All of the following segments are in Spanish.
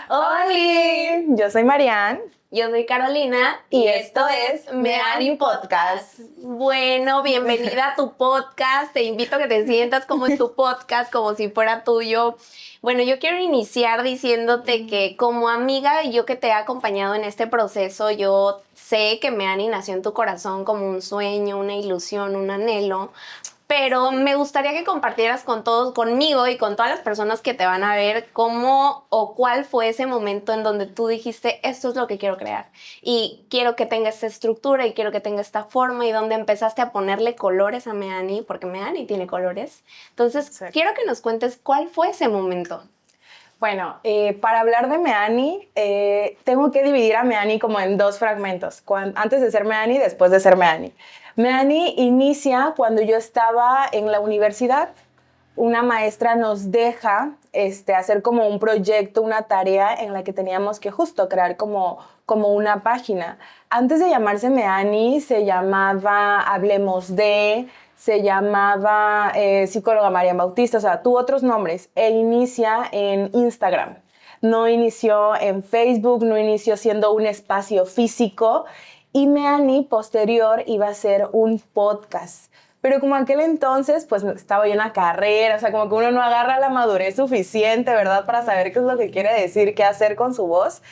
¡Holi! Yo soy Marianne. Yo soy Carolina y esto es Meani Podcast. Bueno, bienvenida a tu podcast. Te invito a que te sientas como en tu podcast, como si fuera tuyo. Bueno, yo quiero iniciar diciéndote que como amiga, yo que te he acompañado en este proceso, yo sé que Meani nació en tu corazón como un sueño, una ilusión, un anhelo. Pero me gustaría que compartieras con todos, conmigo y con todas las personas que te van a ver, cómo o cuál fue ese momento en donde tú dijiste, esto es lo que quiero crear. Y quiero que tenga esta estructura y quiero que tenga esta forma, y donde empezaste a ponerle colores a Meani, porque Meani tiene colores. Entonces, Exacto. Quiero que nos cuentes cuál fue ese momento. Bueno, para hablar de Meani, tengo que dividir a Meani como en dos fragmentos, antes de ser Meani y después de ser Meani. Meani inicia cuando yo estaba en la universidad. Una maestra nos deja hacer como un proyecto, una tarea en la que teníamos que justo crear como una página. Antes de llamarse Meani, se llamaba Hablemos de... se llamaba Psicóloga Marian Bautista, o sea, tuvo otros nombres, e inicia en Instagram. No inició en Facebook, no inició siendo un espacio físico, y Meani posterior iba a ser un podcast. Pero como aquel entonces, pues estaba yo en la carrera, o sea, como que uno no agarra la madurez suficiente, ¿verdad? Para saber qué es lo que quiere decir, qué hacer con su voz.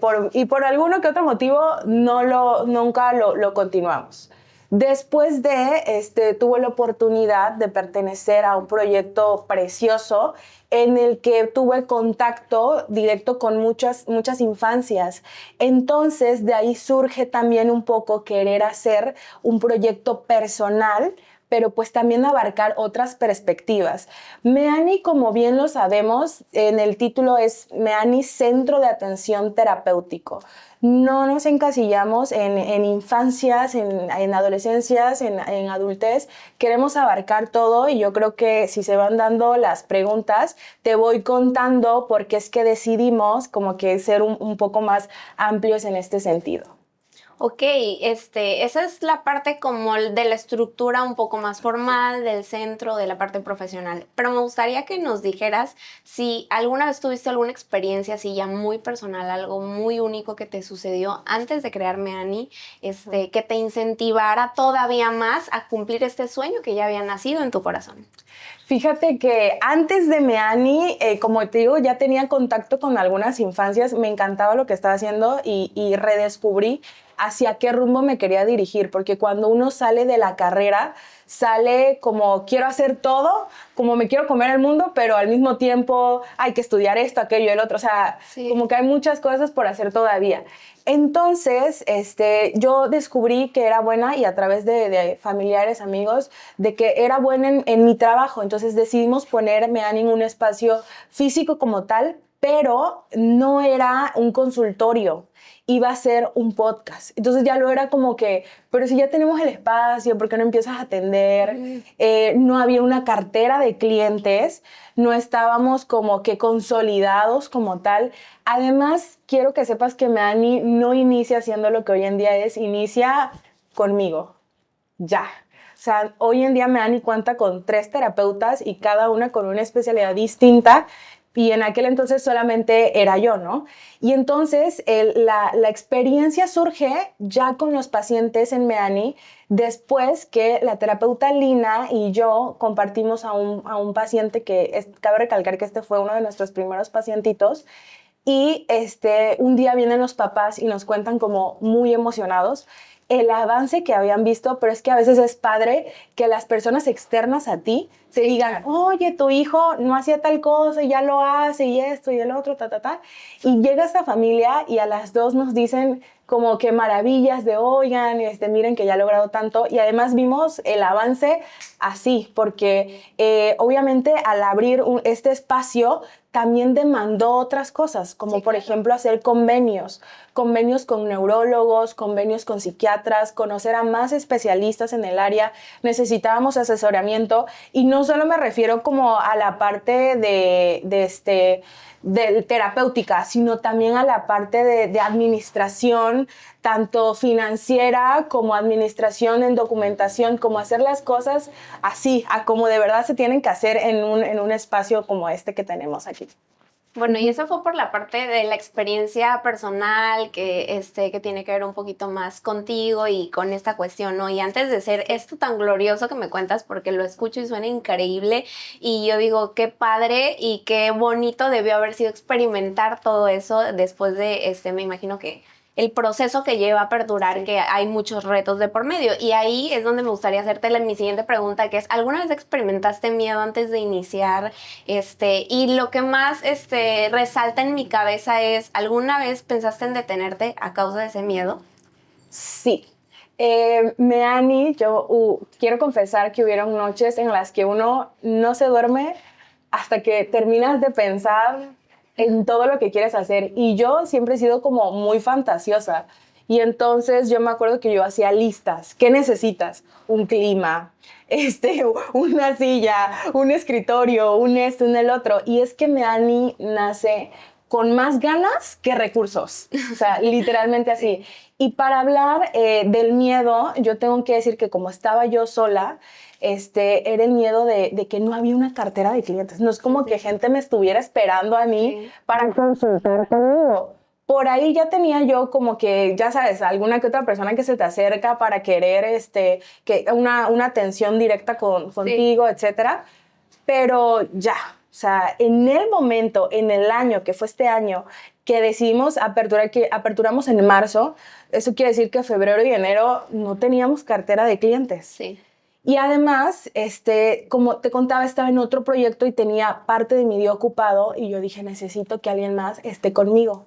Por alguno que otro motivo, nunca lo continuamos. Después tuve la oportunidad de pertenecer a un proyecto precioso en el que tuve contacto directo con muchas infancias. Entonces, de ahí surge también un poco querer hacer un proyecto personal, pero pues también abarcar otras perspectivas. Meani, como bien lo sabemos, en el título es Meani Centro de Atención Terapéutico. No nos encasillamos en infancias, en adolescencias, en adultez. Queremos abarcar todo, y yo creo que si se van dando las preguntas, te voy contando por qué es que decidimos como que ser un poco más amplios en este sentido. Ok, esa es la parte como de la estructura un poco más formal, del centro, de la parte profesional. Pero me gustaría que nos dijeras si alguna vez tuviste alguna experiencia así ya muy personal, algo muy único que te sucedió antes de crear Meani, que te incentivara todavía más a cumplir este sueño que ya había nacido en tu corazón. Fíjate que antes de Meani, como te digo, ya tenía contacto con algunas infancias, me encantaba lo que estaba haciendo y redescubrí hacia qué rumbo me quería dirigir, porque cuando uno sale de la carrera, sale como quiero hacer todo, como me quiero comer el mundo, pero al mismo tiempo hay que estudiar esto, aquello, el otro, o sea, sí, como que hay muchas cosas por hacer todavía. Entonces, yo descubrí que era buena, y a través de familiares, amigos, de que era buena en mi trabajo. Entonces decidimos poner Meani en un espacio físico como tal, pero no era un consultorio, iba a ser un podcast. Entonces ya lo era como que, pero si ya tenemos el espacio, ¿por qué no empiezas a atender? No había una cartera de clientes, no estábamos como que consolidados como tal. Además, quiero que sepas que Meani no inicia haciendo lo que hoy en día es, inicia conmigo, ya. O sea, hoy en día Meani cuenta con 3 terapeutas y cada una con una especialidad distinta, y en aquel entonces solamente era yo, ¿no? Y entonces la experiencia surge ya con los pacientes en Meani, después que la terapeuta Lina y yo compartimos a un paciente que, cabe recalcar que este fue uno de nuestros primeros pacientitos, y un día vienen los papás y nos cuentan como muy emocionados el avance que habían visto, pero es que a veces es padre que las personas externas a ti te digan, oye, tu hijo no hacía tal cosa y ya lo hace, y esto y el otro, y llega esta familia y a las 2 nos dicen como que maravillas de, oigan, miren que ya ha logrado tanto, y además vimos el avance así, porque obviamente al abrir este espacio también demandó otras cosas, como por ejemplo hacer convenios con neurólogos, convenios con psiquiatras, conocer a más especialistas en el área. Necesitábamos asesoramiento, y no solo me refiero como a la parte de terapéutica, sino también a la parte de administración, tanto financiera como administración en documentación, como hacer las cosas así, a como de verdad se tienen que hacer en un espacio como este que tenemos aquí. Bueno, y eso fue por la parte de la experiencia personal que tiene que ver un poquito más contigo y con esta cuestión, ¿no? Y antes de ser esto tan glorioso que me cuentas, porque lo escucho y suena increíble, y yo digo, qué padre y qué bonito debió haber sido experimentar todo eso después de, me imagino que el proceso que lleva a perdurar, que hay muchos retos de por medio. Y ahí es donde me gustaría hacerte mi siguiente pregunta, que es, ¿alguna vez experimentaste miedo antes de iniciar? Y lo que más resalta en mi cabeza es, ¿alguna vez pensaste en detenerte a causa de ese miedo? Sí. Meani, yo quiero confesar que hubieron noches en las que uno no se duerme hasta que terminas de pensar en todo lo que quieres hacer. Y yo siempre he sido como muy fantasiosa. Y entonces yo me acuerdo que yo hacía listas. ¿Qué necesitas? Un clima, una silla, un escritorio, un esto, un el otro. Y es que Meani nace con más ganas que recursos. O sea, literalmente así. Y para hablar del miedo, yo tengo que decir que como estaba yo sola, era el miedo de que no había una cartera de clientes. No es como que gente me estuviera esperando a mí para consultar conmigo. Por ahí ya tenía yo como que, ya sabes, alguna que otra persona que se te acerca para querer que una atención directa contigo, etcétera. Pero ya, o sea, en el momento, en el año, que fue este año, que decidimos aperturar, que aperturamos en marzo, eso quiere decir que febrero y enero no teníamos cartera de clientes. Sí. Y además, como te contaba, estaba en otro proyecto y tenía parte de mi día ocupado y yo dije, necesito que alguien más esté conmigo.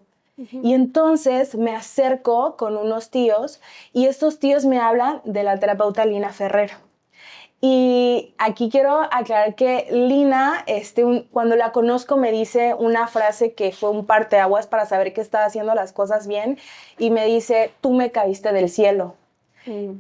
Y entonces me acerco con unos tíos y estos tíos me hablan de la terapeuta Lina Ferrer. Y aquí quiero aclarar que Lina, cuando la conozco, me dice una frase que fue un parteaguas para saber que estaba haciendo las cosas bien y me dice, tú me caíste del cielo.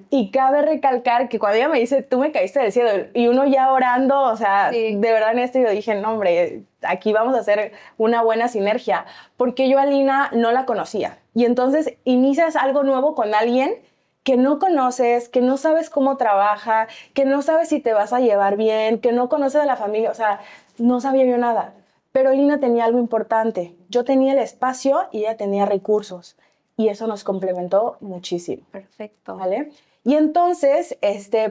Y cabe recalcar que cuando ella me dice, tú me caíste del cielo, y uno ya orando, o sea, de verdad en esto yo dije, no, hombre, aquí vamos a hacer una buena sinergia, porque yo a Lina no la conocía. Y entonces inicias algo nuevo con alguien que no conoces, que no sabes cómo trabaja, que no sabes si te vas a llevar bien, que no conoces a la familia, o sea, no sabía yo nada. Pero Lina tenía algo importante. Yo tenía el espacio y ella tenía recursos. Y eso nos complementó muchísimo. Perfecto. ¿Vale? Y entonces,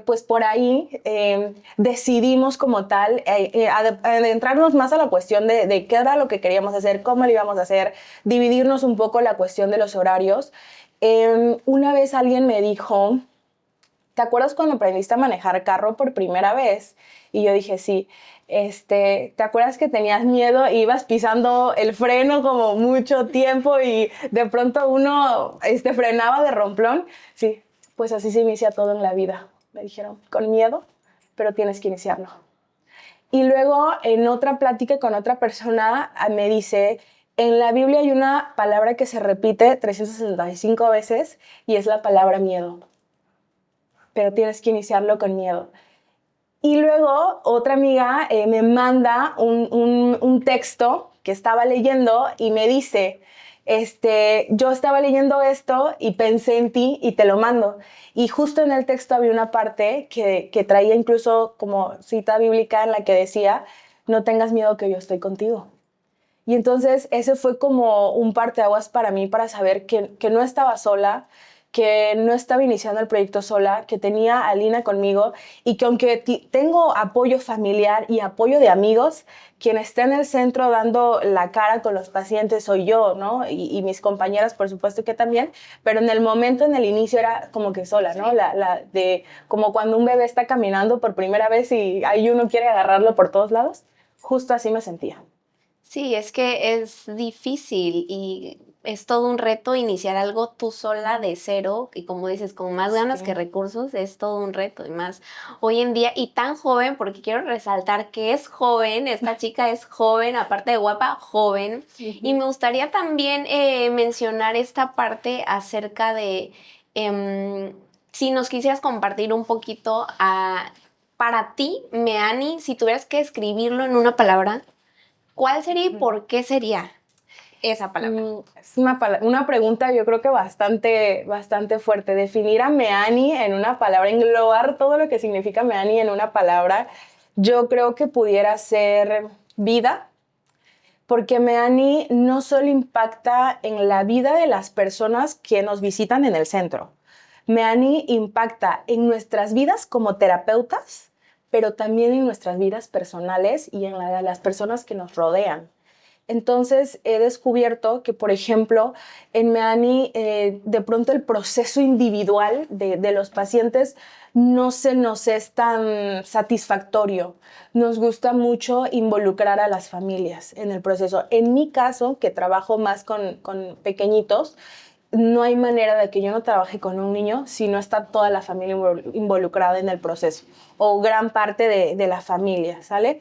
pues por ahí decidimos como tal adentrarnos más a la cuestión de qué era lo que queríamos hacer, cómo lo íbamos a hacer, dividirnos un poco la cuestión de los horarios. Una vez alguien me dijo, ¿te acuerdas cuando aprendiste a manejar carro por primera vez? Y yo dije, sí. ¿Te acuerdas que tenías miedo e ibas pisando el freno como mucho tiempo y de pronto uno frenaba de romplón? Sí, pues así se inicia todo en la vida. Me dijeron, con miedo, pero tienes que iniciarlo. Y luego en otra plática con otra persona me dice, en la Biblia hay una palabra que se repite 365 veces y es la palabra miedo. Pero tienes que iniciarlo con miedo. Y luego otra amiga me manda un texto que estaba leyendo y me dice, yo estaba leyendo esto y pensé en ti y te lo mando. Y justo en el texto había una parte que traía incluso como cita bíblica en la que decía, no tengas miedo que yo estoy contigo. Y entonces ese fue como un parteaguas para mí para saber que no estaba sola, que no estaba iniciando el proyecto sola, que tenía a Lina conmigo y que aunque tengo apoyo familiar y apoyo de amigos, quien está en el centro dando la cara con los pacientes soy yo, ¿no? Y mis compañeras, por supuesto que también, pero en el momento, en el inicio era como que sola, ¿no? Como cuando un bebé está caminando por primera vez y ahí uno quiere agarrarlo por todos lados, justo así me sentía. Sí, es que es difícil y es todo un reto iniciar algo tú sola de cero y como dices, con más ganas que recursos, es todo un reto y más hoy en día y tan joven, porque quiero resaltar que es joven, esta chica es joven, aparte de guapa, joven. Y me gustaría también mencionar esta parte acerca de, si nos quisieras compartir un poquito para ti, Meani, si tuvieras que escribirlo en una palabra, ¿cuál sería y por qué sería esa palabra? Es una pregunta yo creo que bastante fuerte. Definir a Meani en una palabra, englobar todo lo que significa Meani en una palabra, yo creo que pudiera ser vida, porque Meani no solo impacta en la vida de las personas que nos visitan en el centro. Meani impacta en nuestras vidas como terapeutas, pero también en nuestras vidas personales y en la de las personas que nos rodean. Entonces he descubierto que, por ejemplo, en Meani de pronto el proceso individual de los pacientes no se nos es tan satisfactorio. Nos gusta mucho involucrar a las familias en el proceso. En mi caso, que trabajo más con pequeñitos, no hay manera de que yo no trabaje con un niño si no está toda la familia involucrada en el proceso o gran parte de la familia, ¿sale?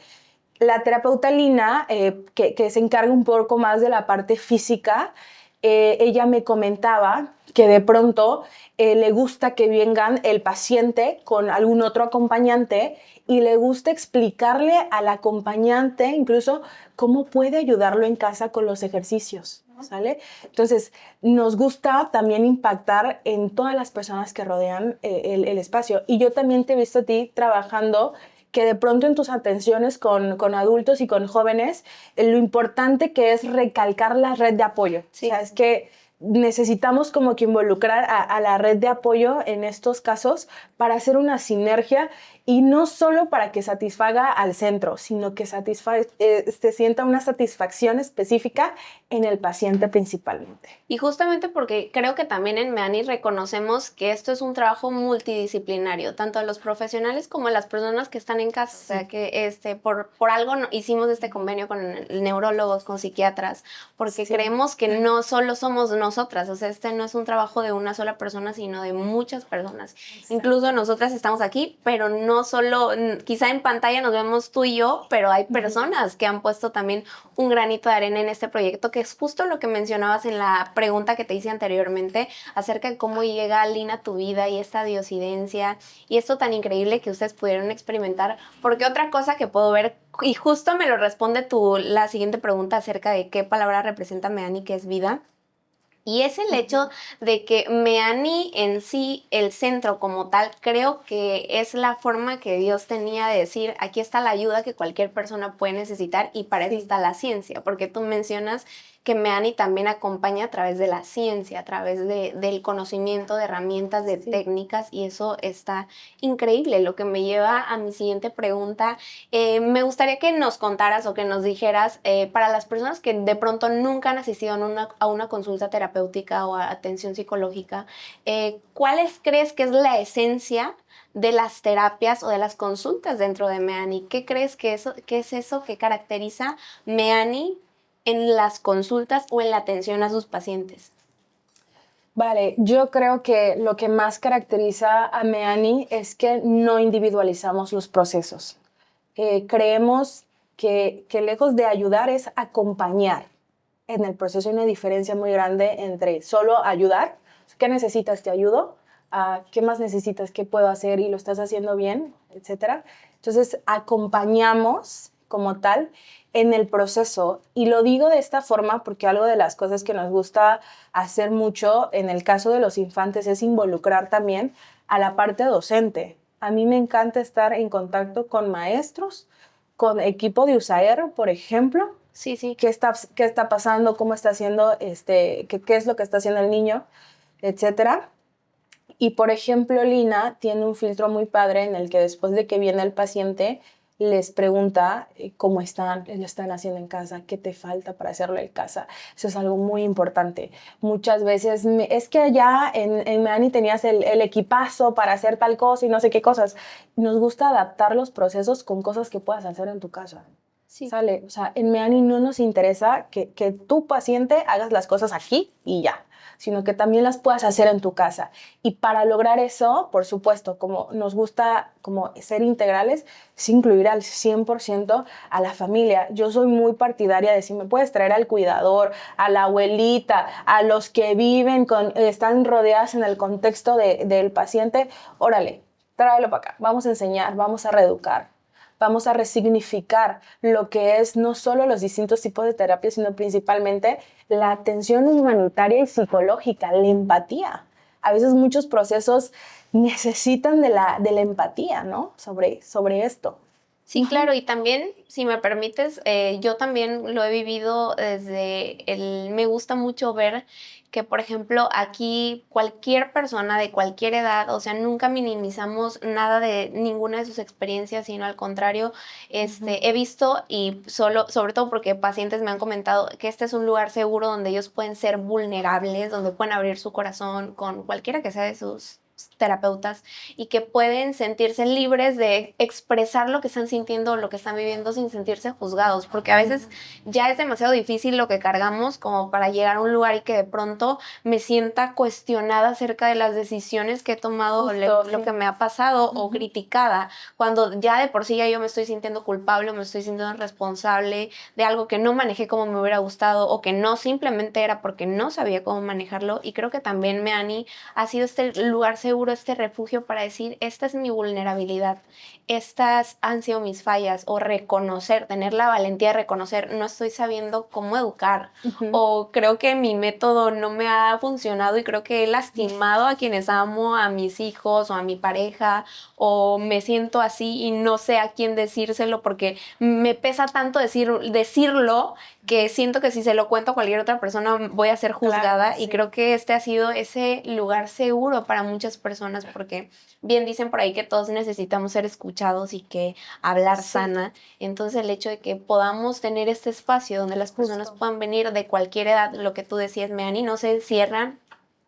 La terapeuta Lina, que se encarga un poco más de la parte física, ella me comentaba que de pronto le gusta que vengan el paciente con algún otro acompañante y le gusta explicarle al acompañante incluso cómo puede ayudarlo en casa con los ejercicios, ¿sale? Entonces, nos gusta también impactar en todas las personas que rodean el espacio. Y yo también te he visto a ti trabajando que de pronto en tus atenciones con adultos y con jóvenes, lo importante que es recalcar la red de apoyo. Sí. O sea, es que necesitamos como que involucrar a la red de apoyo en estos casos para hacer una sinergia y no solo para que satisfaga al centro, sino que se sienta una satisfacción específica en el paciente principalmente. Y justamente porque creo que también en Meani reconocemos que esto es un trabajo multidisciplinario, tanto a los profesionales como a las personas que están en casa. Sí. O sea, que por algo hicimos este convenio con neurólogos, con psiquiatras, porque sí. Creemos que no solo somos nosotras. O sea, este no es un trabajo de una sola persona, sino de muchas personas. Exacto. Incluso nosotras estamos aquí, pero no solo, quizá en pantalla nos vemos tú y yo, pero hay personas que han puesto también un granito de arena en este proyecto, que es justo lo que mencionabas en la pregunta que te hice anteriormente acerca de cómo llega Lina a tu vida y esta diosidencia y esto tan increíble que ustedes pudieron experimentar. Porque otra cosa que puedo ver, y justo me lo responde la siguiente pregunta acerca de qué palabra representa Meani, que es vida. Y es el hecho de que Meani en sí, el centro como tal, creo que es la forma que Dios tenía de decir, aquí está la ayuda que cualquier persona puede necesitar y para eso está la ciencia, porque tú mencionas que Meani también acompaña a través de la ciencia, a través del conocimiento, de herramientas, de técnicas, y eso está increíble, lo que me lleva a mi siguiente pregunta. Me gustaría que nos contaras o que nos dijeras, para las personas que de pronto nunca han asistido a una consulta terapéutica o a atención psicológica, ¿cuáles crees que es la esencia de las terapias o de las consultas dentro de Meani? ¿Qué crees que es eso que caracteriza Meani en las consultas o en la atención a sus pacientes? Vale, yo creo que lo que más caracteriza a Meani es que no individualizamos los procesos. Creemos que lejos de ayudar es acompañar. En el proceso hay una diferencia muy grande entre solo ayudar, ¿qué necesitas? Te ayudo, ¿qué más necesitas? ¿Qué puedo hacer? Y lo estás haciendo bien, etcétera. Entonces, acompañamos como tal en el proceso. Y lo digo de esta forma porque algo de las cosas que nos gusta hacer mucho en el caso de los infantes es involucrar también a la parte docente. A mí me encanta estar en contacto con maestros, con equipo de USAER, por ejemplo. Sí, sí. ¿Qué está pasando? ¿Cómo está haciendo? ¿Qué es lo que está haciendo el niño? Etcétera. Y, por ejemplo, Lina tiene un filtro muy padre en el que después de que viene el paciente, les pregunta cómo lo están haciendo en casa, qué te falta para hacerlo en casa. Eso es algo muy importante. Muchas veces, es que allá en Meani tenías el equipazo para hacer tal cosa y no sé qué cosas. Nos gusta adaptar los procesos con cosas que puedas hacer en tu casa. Sí. ¿Sale? O sea, en Meani no nos interesa que tu paciente hagas las cosas aquí y ya, sino que también las puedas hacer en tu casa. Y para lograr eso, por supuesto, como nos gusta como ser integrales, es incluir al 100% a la familia. Yo soy muy partidaria de si me puedes traer al cuidador, a la abuelita, a los que están rodeadas en el contexto del paciente, órale, tráelo para acá, vamos a enseñar, vamos a reeducar. Vamos a resignificar lo que es no solo los distintos tipos de terapia, sino principalmente la atención humanitaria y psicológica, la empatía. A veces muchos procesos necesitan de la empatía, ¿no? Sobre esto. Sí, claro, y también, si me permites, yo también lo he vivido me gusta mucho ver que, por ejemplo, aquí cualquier persona de cualquier edad, o sea, nunca minimizamos nada de ninguna de sus experiencias, sino al contrario, he visto y sobre todo porque pacientes me han comentado que este es un lugar seguro donde ellos pueden ser vulnerables, donde pueden abrir su corazón con cualquiera que sea de sus terapeutas y que pueden sentirse libres de expresar lo que están sintiendo o lo que están viviendo sin sentirse juzgados, porque a veces ya es demasiado difícil lo que cargamos como para llegar a un lugar y que de pronto me sienta cuestionada acerca de las decisiones que he tomado, lo que me ha pasado o criticada, cuando ya de por sí ya yo me estoy sintiendo culpable o me estoy sintiendo responsable de algo que no manejé como me hubiera gustado o que no simplemente era porque no sabía cómo manejarlo. Y creo que también Meani ha sido este lugar seguro, este refugio para decir, esta es mi vulnerabilidad, estas han sido mis fallas, o reconocer, tener la valentía de reconocer, no estoy sabiendo cómo educar, o creo que mi método no me ha funcionado y creo que he lastimado a quienes amo, a mis hijos o a mi pareja, o me siento así y no sé a quién decírselo porque me pesa tanto decirlo que siento que si se lo cuento a cualquier otra persona voy a ser juzgada. Claro, y creo que este ha sido ese lugar seguro para muchas personas porque bien dicen por ahí que todos necesitamos ser escuchados y que hablar sana. Entonces el hecho de que podamos tener este espacio donde las personas puedan venir de cualquier edad, lo que tú decías, Meani, no se encierran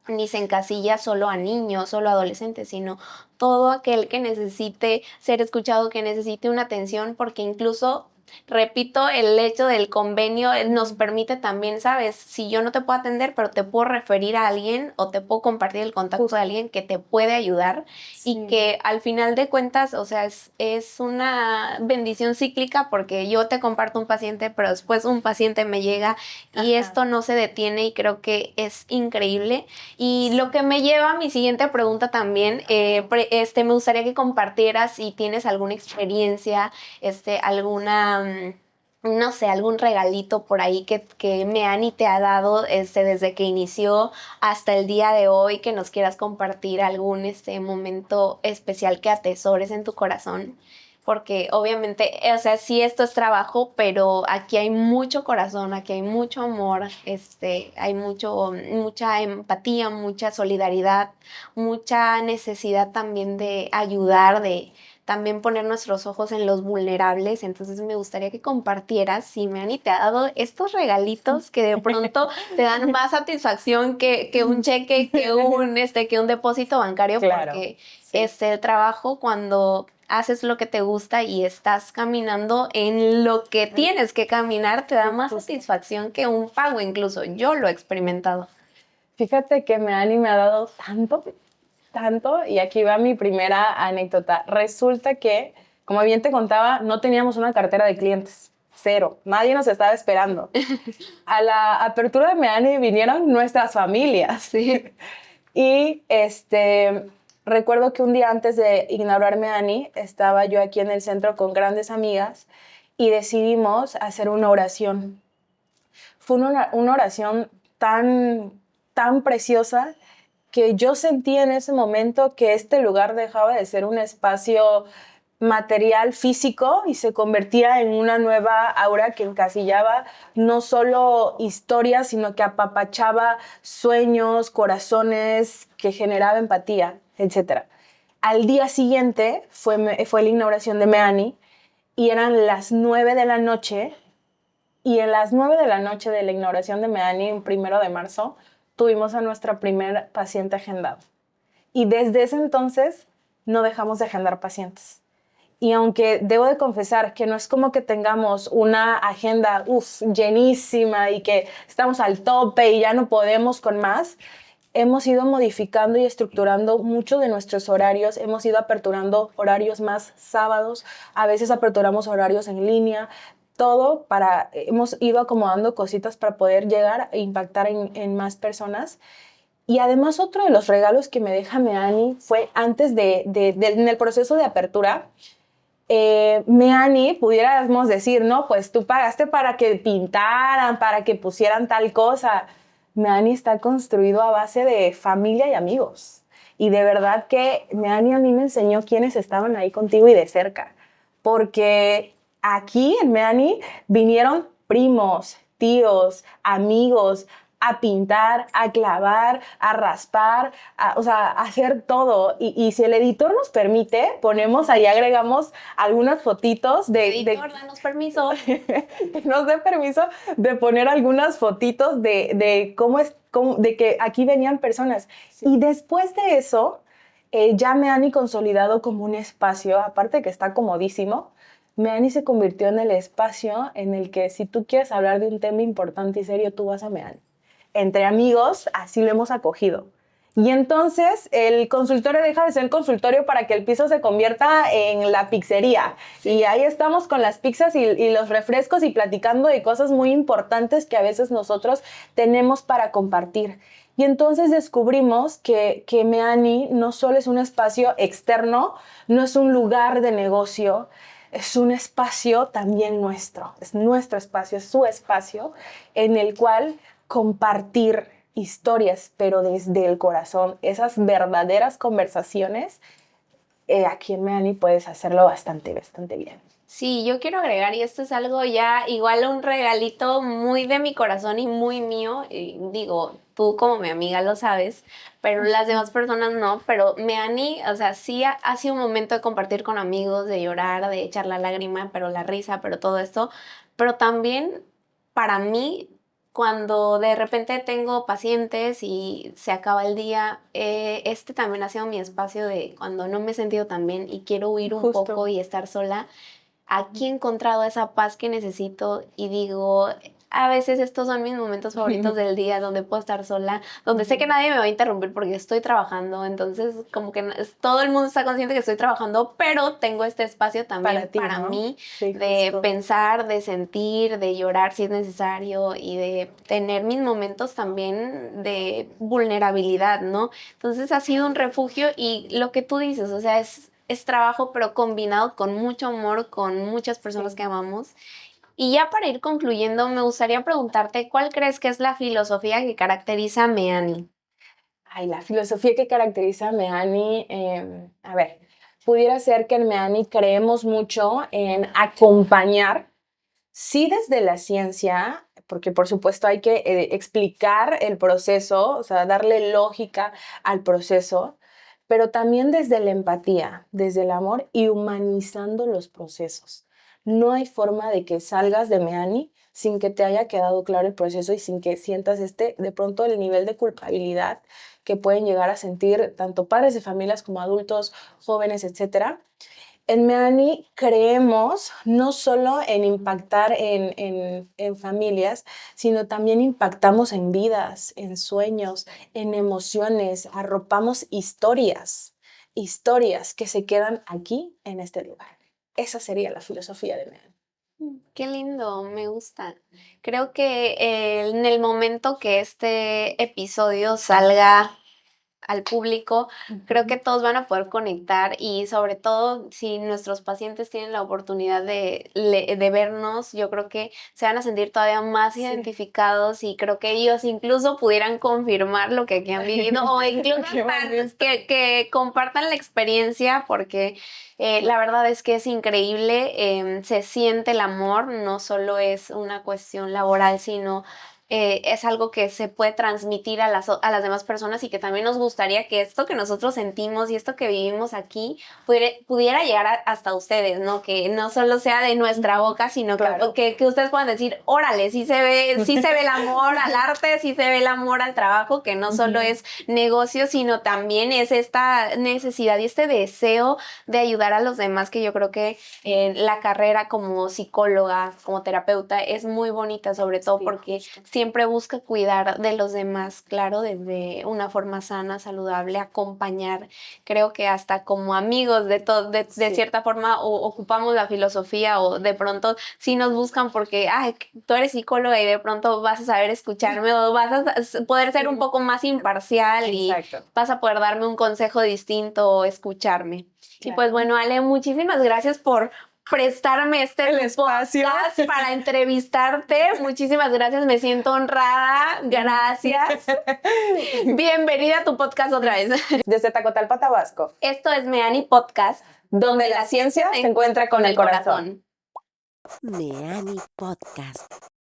ni se encasilla solo a niños, solo a adolescentes, sino todo aquel que necesite ser escuchado, que necesite una atención, porque incluso, repito, el hecho del convenio nos permite también, ¿sabes? Si yo no te puedo atender, pero te puedo referir a alguien o te puedo compartir el contacto de alguien que te puede ayudar y que al final de cuentas, o sea, es una bendición cíclica porque yo te comparto un paciente, pero después un paciente me llega y esto no se detiene y creo que es increíble. Y lo que me lleva a mi siguiente pregunta también, me gustaría que compartieras si tienes alguna experiencia, alguna, no sé, algún regalito por ahí que Meani te ha dado desde que inició hasta el día de hoy, que nos quieras compartir algún momento especial que atesores en tu corazón. Porque obviamente, o sea, sí esto es trabajo, pero aquí hay mucho corazón, aquí hay mucho amor, hay mucha empatía, mucha solidaridad, mucha necesidad también de ayudar, de también poner nuestros ojos en los vulnerables. Entonces me gustaría que compartieras si Meani te ha dado estos regalitos que de pronto te dan más satisfacción que un cheque, que un depósito bancario, claro, porque el trabajo cuando haces lo que te gusta y estás caminando en lo que tienes que caminar, te da más satisfacción que un pago incluso. Yo lo he experimentado. Fíjate que Meani me ha dado tanto, y aquí va mi primera anécdota. Resulta que, como bien te contaba, no teníamos una cartera de clientes. Cero. Nadie nos estaba esperando. A la apertura de Meani vinieron nuestras familias. Sí. Y recuerdo que un día antes de inaugurar Meani, estaba yo aquí en el centro con grandes amigas y decidimos hacer una oración. Fue una oración tan preciosa que yo sentí en ese momento que este lugar dejaba de ser un espacio material físico y se convertía en una nueva aura que encasillaba no solo historias, sino que apapachaba sueños, corazones, que generaba empatía, etc. Al día siguiente fue la inauguración de Meani y eran las 9 de la noche y en las 9 de la noche de la inauguración de Meani, el 1 de marzo, tuvimos a nuestra primer paciente agendado. Y desde ese entonces no dejamos de agendar pacientes. Y aunque debo de confesar que no es como que tengamos una agenda llenísima y que estamos al tope y ya no podemos con más, hemos ido modificando y estructurando mucho de nuestros horarios, hemos ido aperturando horarios más sábados, a veces aperturamos horarios en línea, hemos ido acomodando cositas para poder llegar e impactar en más personas. Y además otro de los regalos que me deja Meani fue antes en el proceso de apertura. Meani, pudiéramos decir, no, pues tú pagaste para que pintaran, para que pusieran tal cosa. Meani está construido a base de familia y amigos. Y de verdad que Meani a mí me enseñó quiénes estaban ahí contigo y de cerca. porque aquí en Meani vinieron primos, tíos, amigos, a pintar, a clavar, a raspar, o sea, a hacer todo. Y si el editor nos permite, ponemos ahí, agregamos algunas fotitos Editor, danos permiso. nos dé permiso de poner algunas fotitos de de que aquí venían personas. Sí. Y después de eso, ya Meani consolidado como un espacio, aparte que está comodísimo, Meani se convirtió en el espacio en el que si tú quieres hablar de un tema importante y serio, tú vas a Meani. Entre amigos, así lo hemos acogido. Y entonces el consultorio deja de ser consultorio para que el piso se convierta en la pizzería. Sí. Y ahí estamos con las pizzas y los refrescos y platicando de cosas muy importantes que a veces nosotros tenemos para compartir. Y entonces descubrimos que Meani no solo es un espacio externo, no es un lugar de negocio, es un espacio también nuestro. Es nuestro espacio, es su espacio en el cual compartir historias, pero desde el corazón, esas verdaderas conversaciones, aquí en Meani puedes hacerlo bastante bien. Sí, yo quiero agregar, y esto es algo ya igual un regalito muy de mi corazón y muy mío, y digo, tú como mi amiga lo sabes, pero las demás personas no, pero Meani, o sea, sí ha sido un momento de compartir con amigos, de llorar, de echar la lágrima, pero la risa, pero todo esto, pero también para mí, cuando de repente tengo pacientes y se acaba el día, este también ha sido mi espacio de cuando no me he sentido tan bien y quiero huir un poco y estar sola. Aquí he encontrado esa paz que necesito y digo, a veces estos son mis momentos favoritos del día, donde puedo estar sola, donde sé que nadie me va a interrumpir porque estoy trabajando, entonces como que todo el mundo está consciente que estoy trabajando, pero tengo este espacio también para mí, sí, de pensar, de sentir, de llorar si es necesario y de tener mis momentos también de vulnerabilidad, ¿no? Entonces ha sido un refugio y lo que tú dices, o sea, es trabajo, pero combinado con mucho amor, con muchas personas que amamos. Y ya para ir concluyendo, me gustaría preguntarte, ¿cuál crees que es la filosofía que caracteriza a Meani? Ay, la filosofía que caracteriza a Meani, a ver, pudiera ser que en Meani creemos mucho en acompañar, sí desde la ciencia, porque por supuesto hay que explicar el proceso, o sea, darle lógica al proceso, pero también desde la empatía, desde el amor y humanizando los procesos. No hay forma de que salgas de Meani sin que te haya quedado claro el proceso y sin que sientas de pronto el nivel de culpabilidad que pueden llegar a sentir tanto padres de familias como adultos, jóvenes, etcétera. En Meani creemos no solo en impactar en familias, sino también impactamos en vidas, en sueños, en emociones, arropamos historias que se quedan aquí en este lugar. Esa sería la filosofía de Meani. Qué lindo, me gusta. Creo que en el momento que este episodio salga al público, creo que todos van a poder conectar y sobre todo si nuestros pacientes tienen la oportunidad de vernos, yo creo que se van a sentir todavía más identificados y creo que ellos incluso pudieran confirmar lo que aquí han vivido o incluso que compartan la experiencia porque la verdad es que es increíble, se siente el amor, no solo es una cuestión laboral, sino es algo que se puede transmitir a las demás personas y que también nos gustaría que esto que nosotros sentimos y esto que vivimos aquí pudiera llegar hasta ustedes, ¿no? Que no solo sea de nuestra boca, sino claro, que ustedes puedan decir, órale, sí se ve el amor al arte, sí se ve el amor al trabajo, que no solo es negocio, sino también es esta necesidad y este deseo de ayudar a los demás, que yo creo que la carrera como psicóloga, como terapeuta, es muy bonita, sobre todo porque siempre busca cuidar de los demás, claro, desde una forma sana, saludable, acompañar. Creo que hasta como amigos de cierta forma ocupamos la filosofía o de pronto sí nos buscan porque, ay, tú eres psicóloga y de pronto vas a saber escucharme o vas a poder ser un poco más imparcial y vas a poder darme un consejo distinto o escucharme. Claro. Y pues bueno, Ale, muchísimas gracias por prestarme El espacio. podcast para entrevistarte. Muchísimas gracias, me siento honrada. Gracias. Bienvenida a tu podcast otra vez. Desde Tacotalpa, Tabasco, Esto es Meani Podcast, donde la ciencia se encuentra con el corazón. Meani Podcast.